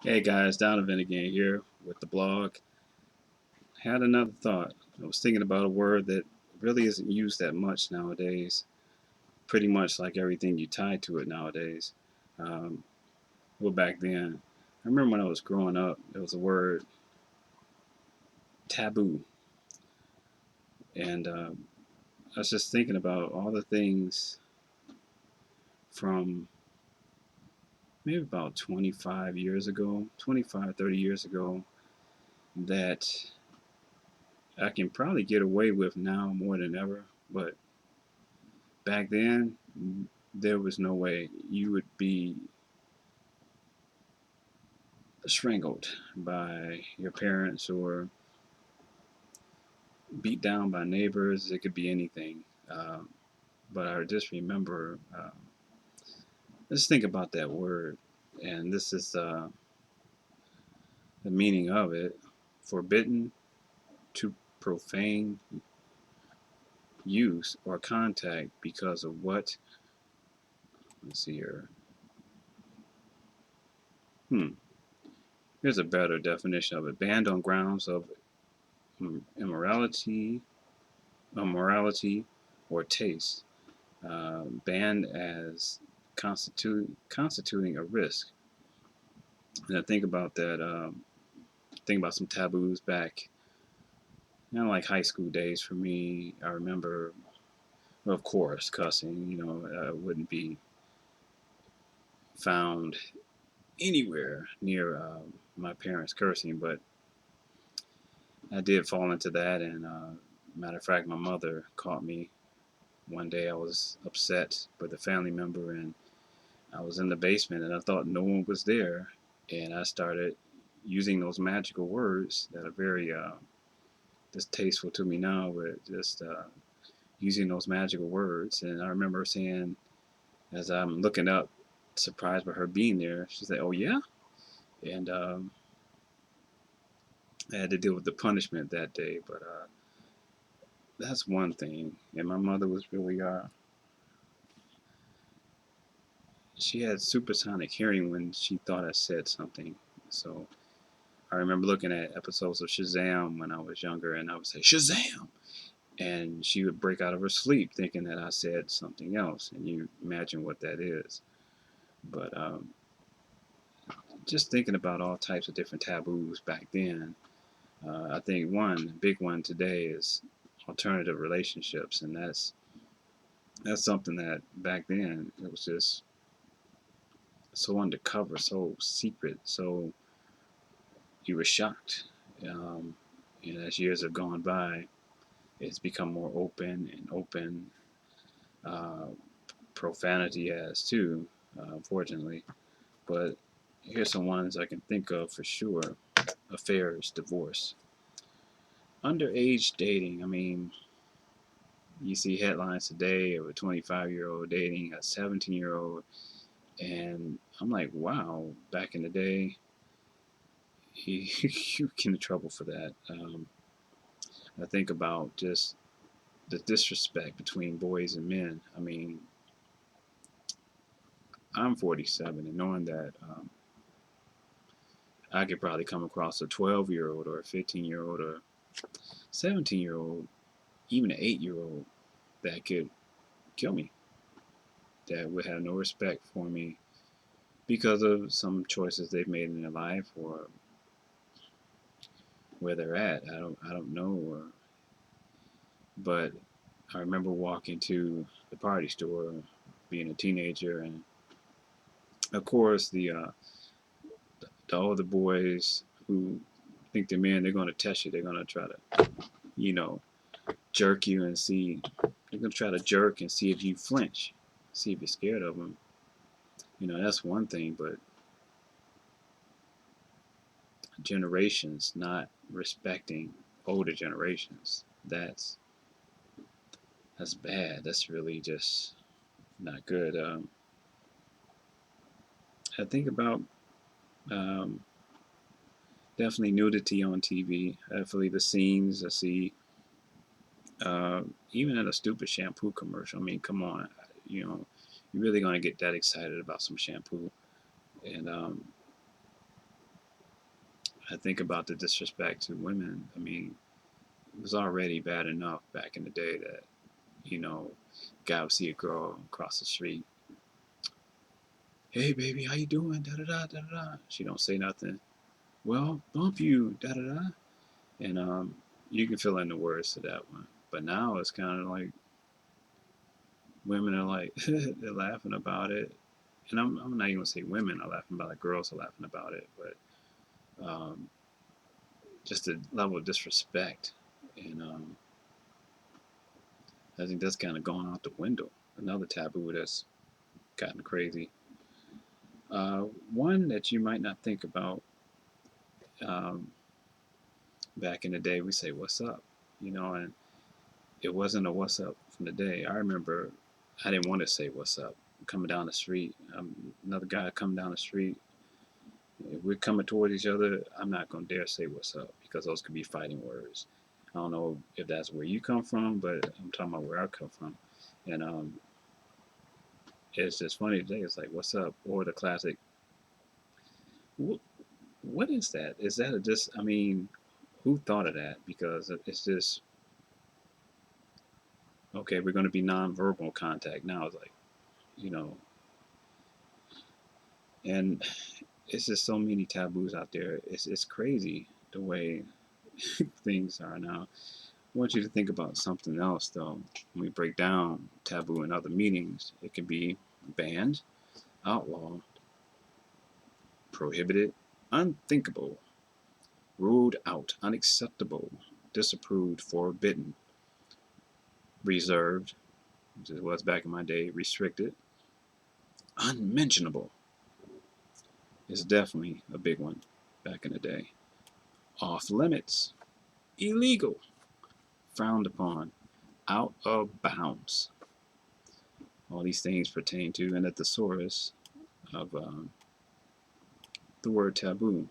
Hey guys, Donovan again here with the blog. Had another thought. I was thinking about a word that really isn't used that much nowadays. Pretty much like everything you tie to it nowadays. Um, well, back then, I remember when I was growing up, there was a word taboo, and I was just thinking about all the things from maybe about 25 years ago, 25, 30 years ago, that I can probably get away with now more than ever, but back then, there was no way you would be strangled by your parents or beat down by neighbors. It could be anything. Um, but I just remember, let's think about that word. And this is the meaning of it: forbidden to profane use or contact because of what? Let's see here. Hmm. Here's a better definition of it: banned on grounds of immorality, morality, or taste, banned as constituting a risk. And I think about that. Think about some taboos back, like high school days for me. I remember, well, of course, cussing. Wouldn't be found anywhere near my parents cursing, but I did fall into that. And matter of fact, my mother caught me one day. I was upset with a family member, and I was in the basement and I thought no one was there. And I started using those magical words that are very distasteful to me now, but just using those magical words. And I remember saying, as I'm looking up, surprised by her being there, she said, "Oh, yeah?" And I had to deal with the punishment that day. But that's one thing. And my mother was really, she had supersonic hearing when she thought I said something. So I remember looking at episodes of Shazam when I was younger, and I would say Shazam, and she would break out of her sleep thinking that I said something else, and you imagine what that is. But just thinking about all types of different taboos back then, I think one big one today is alternative relationships, and that's something that back then it was just so undercover, so secret, so you were shocked. Um, and as years have gone by, it's become more open and open. Uh, Profanity has too, unfortunately. But here's some ones I can think of for sure: affairs, divorce, underage dating. I mean, you see headlines today of a 25-year-old dating a 17-year-old, and I'm like, wow, back in the day, you get in trouble for that. I think about just the disrespect between boys and men. I mean, I'm 47, and knowing that I could probably come across a 12-year-old or a 15-year-old or 17-year-old, even an 8-year-old that could kill me, that would have no respect for me because of some choices they've made in their life or where they're at. I don't know. But I remember walking to the party store, being a teenager, and of course the older boys who think they're men, they're going to test you. They're going to try to, you know, jerk you and see. They're going to try to jerk and see if you flinch, see if you're scared of them. That's one thing, but generations not respecting older generations, that's bad. That's really just not good. I think about um, definitely nudity on TV. Definitely the scenes I see, even in a stupid shampoo commercial. I mean, come on, you know, you're really gonna get that excited about some shampoo, and I think about the disrespect to women. I mean, it was already bad enough back in the day that, you know, guy would see a girl across the street. Hey baby, how you doing? Da da da da da. She don't say nothing. Well, bump you. Da da da. And you can fill in the words to that one. But now it's kind of like women are like they're laughing about it, and I'm not even gonna say women are laughing about it. Girls are laughing about it, but just the level of disrespect, and I think that's kind of gone out the window. Another taboo that's gotten crazy. One that you might not think about. Um, Back in the day, we say "What's up," and it wasn't a "What's up" from the day. I remember I didn't want to say "What's up" coming down the street. Another guy coming down the street. If we're coming towards each other, I'm not gonna dare say "What's up" because those could be fighting words. I don't know if that's where you come from, but I'm talking about where I come from, and it's just funny today. It's like "What's up?" or the classic what is that? Is that a just? I mean, who thought of that? Because it's just okay. We're going to be nonverbal contact now. It's like you know, and it's just so many taboos out there. It's crazy the way things are now. I want you to think about something else though. When we break down taboo and other meanings, it can be banned, outlawed, prohibited, unthinkable, ruled out, unacceptable, disapproved, forbidden, reserved, which is was back in my day, restricted. Unmentionable is definitely a big one back in the day. Off limits, illegal, frowned upon, out of bounds. All these things pertain to and at the source of the word taboo.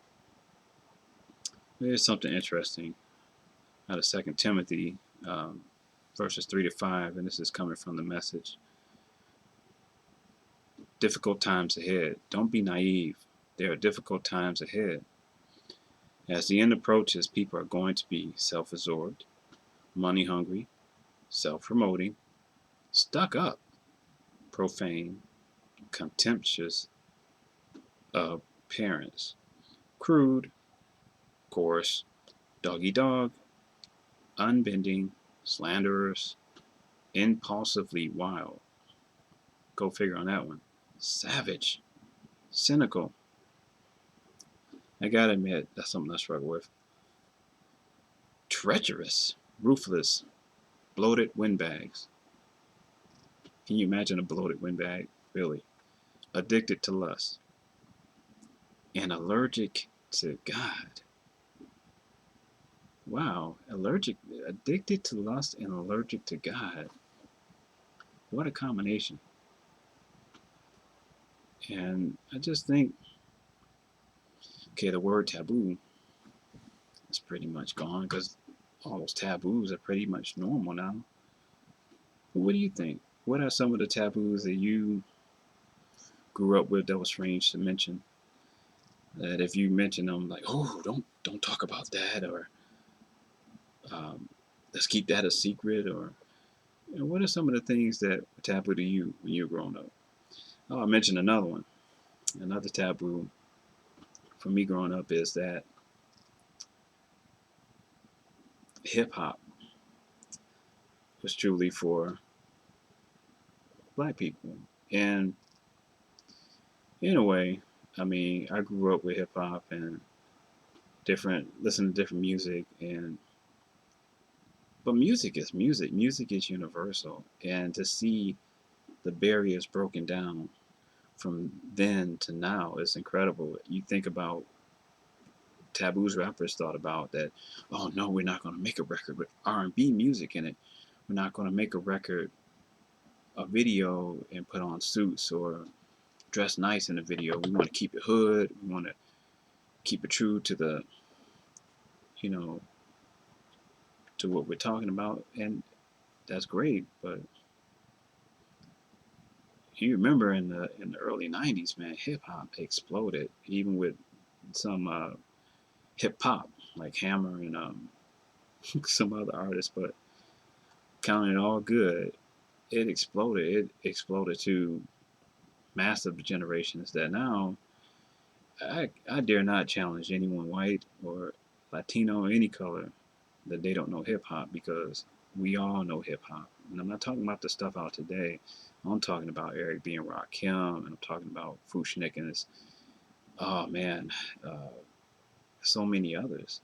There's something interesting out of Second Timothy verses 3 to 5, and this is coming from the message. Difficult times ahead. Don't be naive. There are difficult times ahead. As the end approaches, people are going to be self absorbed, money hungry, self promoting, stuck up, profane, contemptuous of parents, crude, coarse, doggy dog, unbending, slanderers, impulsively wild. Go figure on that one. Savage, cynical. I gotta admit, that's something I struggle with. Treacherous, ruthless, bloated windbags. Can you imagine a bloated windbag? Really? Addicted to lust and allergic to God. Wow, addicted to lust and allergic to God. What a combination. And I just think, okay, the word taboo is pretty much gone because all those taboos are pretty much normal now. But what do you think? What are some of the taboos that you grew up with that was strange to mention? That if you mention them, like, oh, don't talk about that, or um, let's keep that a secret, or what are some of the things that were taboo to you when you were growing up? Oh, I mentioned another one. Another taboo for me growing up is that hip hop was truly for black people. And in a way, I mean, I grew up with hip hop and listening to different music, and but music is music. Music is universal, and to see the barriers broken down from then to now is incredible. You think about Taboo's rappers thought about that. Oh no, we're not going to make a record with R&B music in it. We're not going to make a video, and put on suits or dress nice in the video. We want to keep it hood. We want to keep it true to the, you know, to what we're talking about, and that's great. But you remember in the early '90s, man, hip hop exploded, even with some hip hop, like Hammer and some other artists, but counting it all good, it exploded. It exploded to massive generations that now I dare not challenge anyone white or Latino or any color that they don't know hip hop, because we all know hip hop. And I'm not talking about the stuff out today. I'm talking about Eric B. and Rakim, and I'm talking about Fushnik and his, oh man, uh, so many others.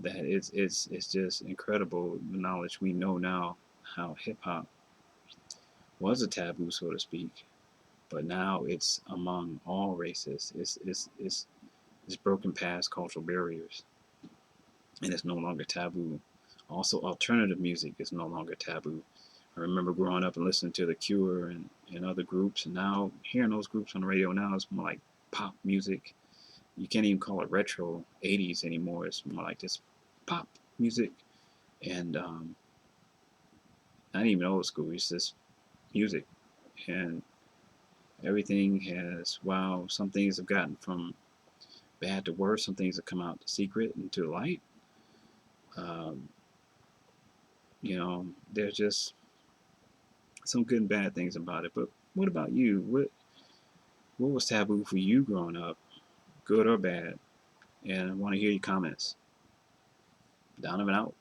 That it's just incredible the knowledge we know now, how hip hop was a taboo, so to speak, but now it's among all races. It's broken past cultural barriers, and it's no longer taboo. Also, alternative music is no longer taboo. I remember growing up and listening to The Cure and other groups, and now hearing those groups on the radio now is more like pop music. You can't even call it retro 80s anymore. It's more like just pop music, and not even old school. It's just music, and everything has, wow, some things have gotten from bad to worse. Some things have come out to secret and to the light. Um, there's just some good and bad things about it. But what about you? What was taboo for you growing up, good or bad? And I want to hear your comments. Donovan out.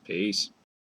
Peace.